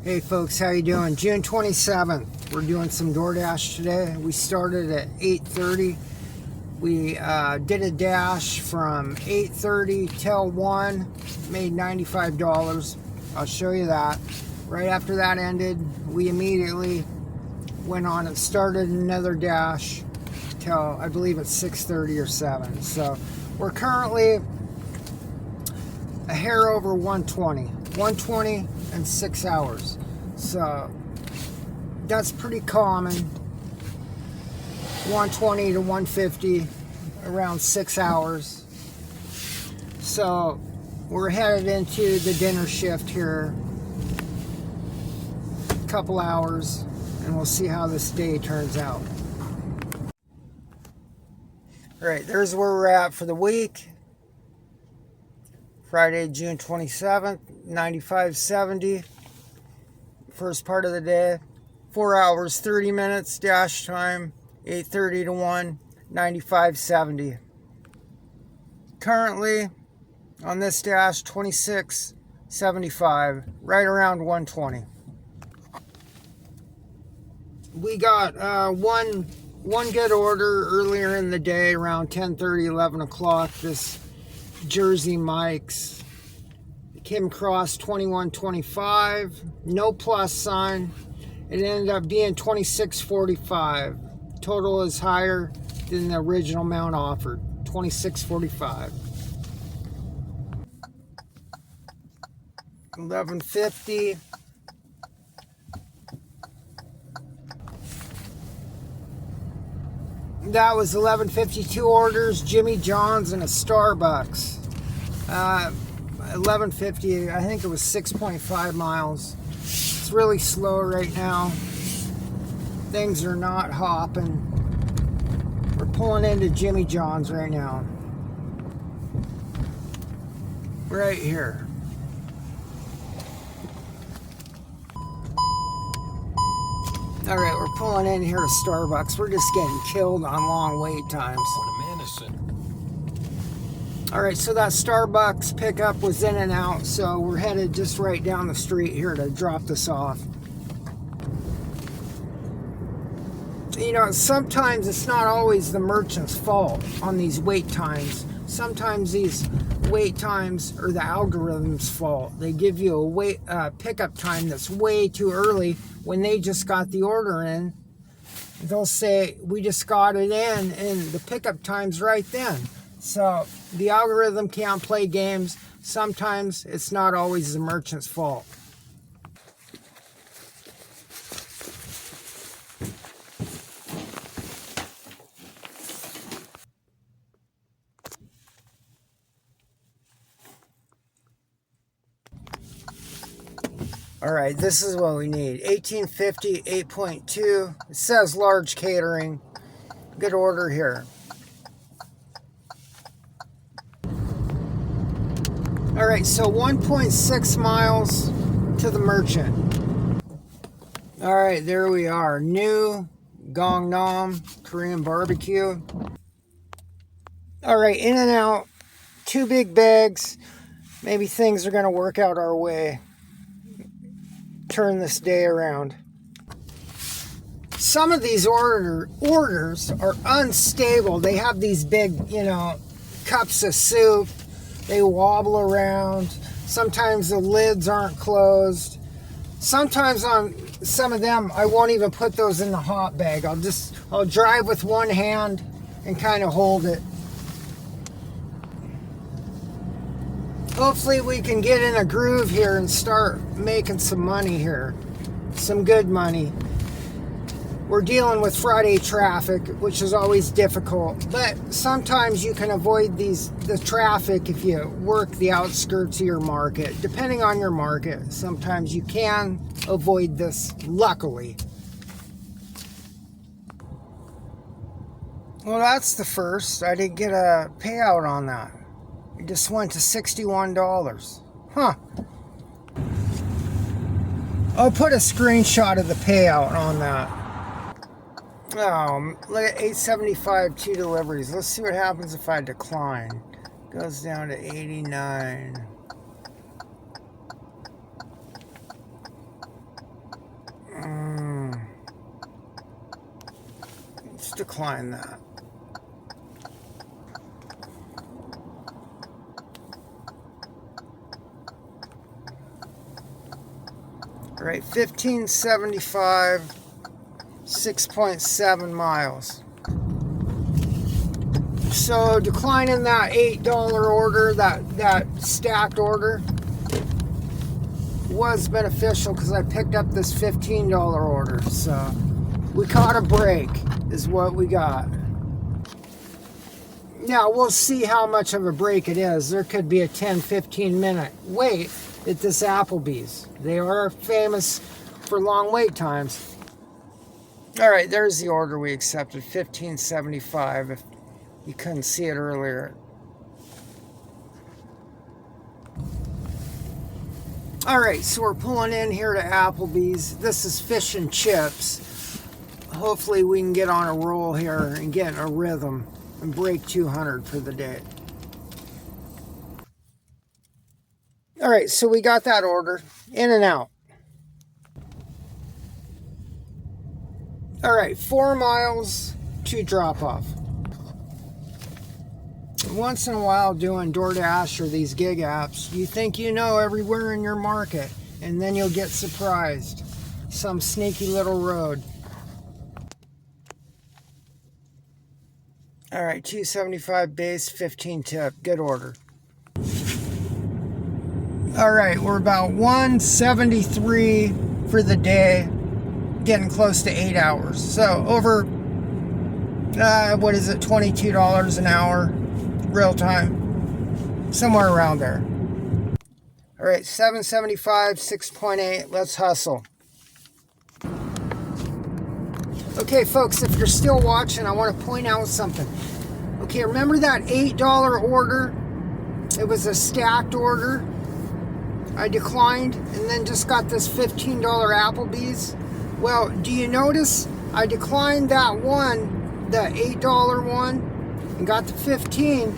Hey folks, how you doing? June 27th. We're doing some Doordash today. We started at 8:30. We did a dash from 8:30 till 1. Made $95. I'll show you that. Right after that ended, we immediately went on and started another dash till I believe it's 6:30 or 7. So we're currently a hair over 120. 120 in 6 hours. So that's pretty common. 120 to 150 around 6 hours. So we're headed into the dinner shift here. A couple hours, and we'll see how this day turns out. All right, there's where we're at for the week. Friday, June 27th, 95.70. First part of the day. 4 hours, 30 minutes, dash time, 8:30 to 1, 95.70. Currently, on this dash, 26.75, right around 120. We got one good order earlier in the day, around 10:30, 11 o'clock. This Jersey Mike's. It came across 21.25, no plus sign. It ended up being 26.45. Total is higher than the original amount offered, 26.45. 11.50. That was 11.52 orders, Jimmy John's and a Starbucks. 11.50, I think it was 6.5 miles. It's really slow right now. Things are not hopping. We're pulling into Jimmy John's right now. Right here. Alright, we're pulling in here to Starbucks. We're just getting killed on long wait times. Alright, so that Starbucks pickup was in and out, so we're headed just right down the street here to drop this off. You know, sometimes it's not always the merchant's fault on these wait times. Sometimes these wait times are the algorithm's fault. They give you a pickup time that's way too early when they just got the order in. They'll say, we just got it in, and the pickup time's right then. So the algorithm can't play games. Sometimes it's not always the merchant's fault. All right, this is what we need. 1850, 8.2. It says large catering. Good order here. All right, so 1.6 miles to the merchant. All right, there we are. New Gangnam Korean barbecue. All right, in and out. 2 big bags. Maybe things are going to work out our way. Turn this day around. Some of these orders are unstable. They have these big, cups of soup. They wobble around. Sometimes the lids aren't closed. Sometimes on some of them, I won't even put those in the hot bag. I'll drive with one hand and kind of hold it. Hopefully we can get in a groove here and start making some money here. Some good money. We're dealing with Friday traffic, which is always difficult. But sometimes you can avoid the traffic if you work the outskirts of your market. Depending on your market, sometimes you can avoid this, luckily. Well, that's the first. I didn't get a payout on that. It just went to $61. Huh. I'll put a screenshot of the payout on that. Oh, look at 875, 2 deliveries. Let's see what happens if I decline. Goes down to 89. decline that. All right, 1575, 6.7 miles. So declining that $8 order, that stacked order, was beneficial because I picked up this $15 order. So we caught a break is what we got. Now we'll see how much of a break it is. There could be a 10-15 minute wait at this Applebee's. They are famous for long wait times. All right, there's the order we accepted, $15.75 if you couldn't see it earlier. All right, so we're pulling in here to Applebee's. This is fish and chips. Hopefully we can get on a roll here and get in a rhythm and break 200 for the day. All right, so we got that order, in and out. All right, 4 miles to drop off. Once in a while doing Doordash or these gig apps, you think you know everywhere in your market, and then you'll get surprised. Some sneaky little road. All right, $2.75 base, 15 tip. Good order. All right, we're about 173 for the day, getting close to 8 hours. So over, what is it, $22 an hour, real time, somewhere around there. All right, 775, 6.8, let's hustle. Okay, folks, if you're still watching, I want to point out something. Okay, remember that $8 order? It was a stacked order. I declined and then just got this $15 Applebee's. Well, do you notice I declined that one, the $8 one, and got the 15.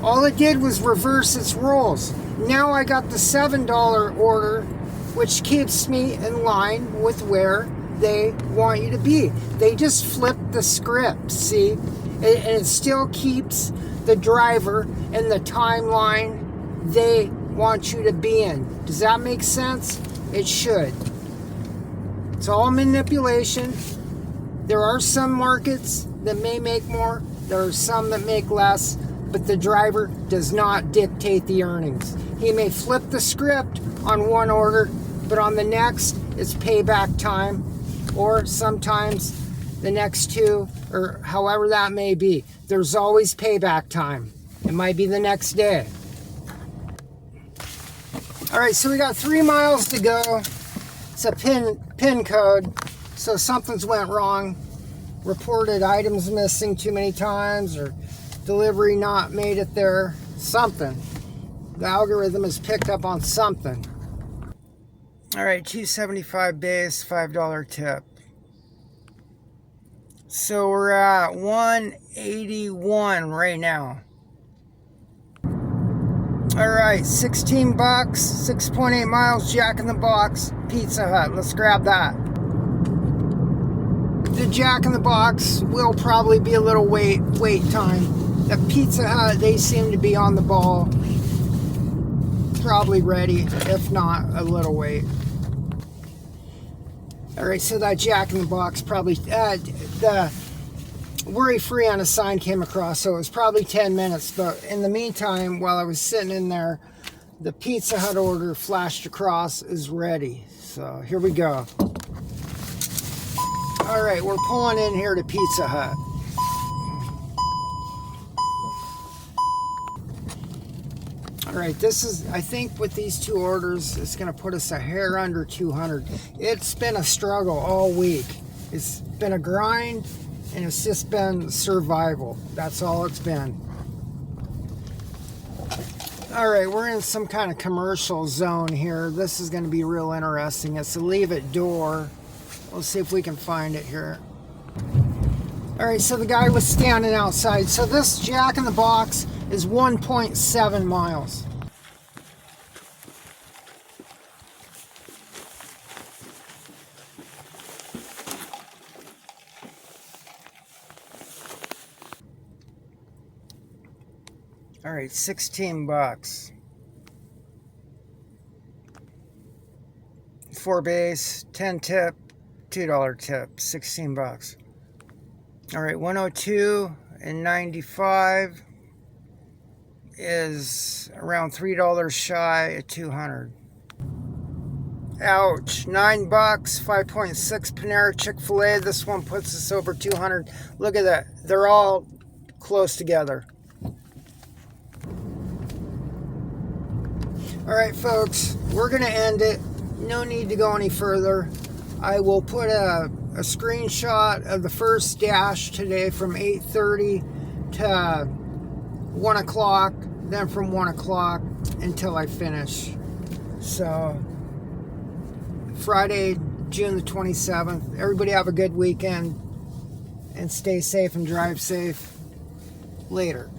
All it did was reverse its roles. Now I got the $7 order, which keeps me in line with where they want you to be. They just flipped the script, see? And it still keeps the driver in the timeline they want you to be in. Does that make sense? It should. It's all manipulation. There are some markets that may make more. There are some that make less. But the driver does not dictate the earnings. He may flip the script on one order, but on the next, it's payback time. Or sometimes the next two, or however that may be. There's always payback time. It might be the next day. All right, so we got 3 miles to go. It's a pin code, so something's went wrong. Reported items missing too many times, or delivery not made it there. Something. The algorithm has picked up on something. All right, $2.75 base, $5 tip. So we're at 181 right now. All right, 16 bucks, 6.8 miles, Jack in the Box, Pizza Hut. Let's grab that. The Jack in the Box will probably be a little wait time. The Pizza Hut, they seem to be on the ball. Probably ready, if not a little wait. All right, so that Jack in the Box probably, the worry-free on a sign came across, so it was probably 10 minutes. But in the meantime, while I was sitting in there, the Pizza Hut order flashed across, is ready. So here we go. All right, we're pulling in here to Pizza Hut. All right, this is, I think with these two orders, it's going to put us a hair under 200. It's been a struggle all week. It's been a grind, and it's just been survival. That's all it's been. All right, we're in some kind of commercial zone here. This is going to be real interesting. It's a Leave It door. We'll see if we can find it here. All right, so the guy was standing outside. So this Jack in the Box is 1.7 miles. All right, 16 bucks. 4 base, 10 tip, $2 tip, 16 bucks. All right, 102 and 95 is around $3 shy of 200. Ouch, 9 bucks, 5.6 Panera Chick-fil-A. This one puts us over 200. Look at that. They're all close together. All right, folks, we're going to end it. No need to go any further. I will put a screenshot of the first dash today from 8:30 to 1 o'clock, then from 1 o'clock until I finish. So, Friday, June the 27th. Everybody have a good weekend and stay safe and drive safe. Later.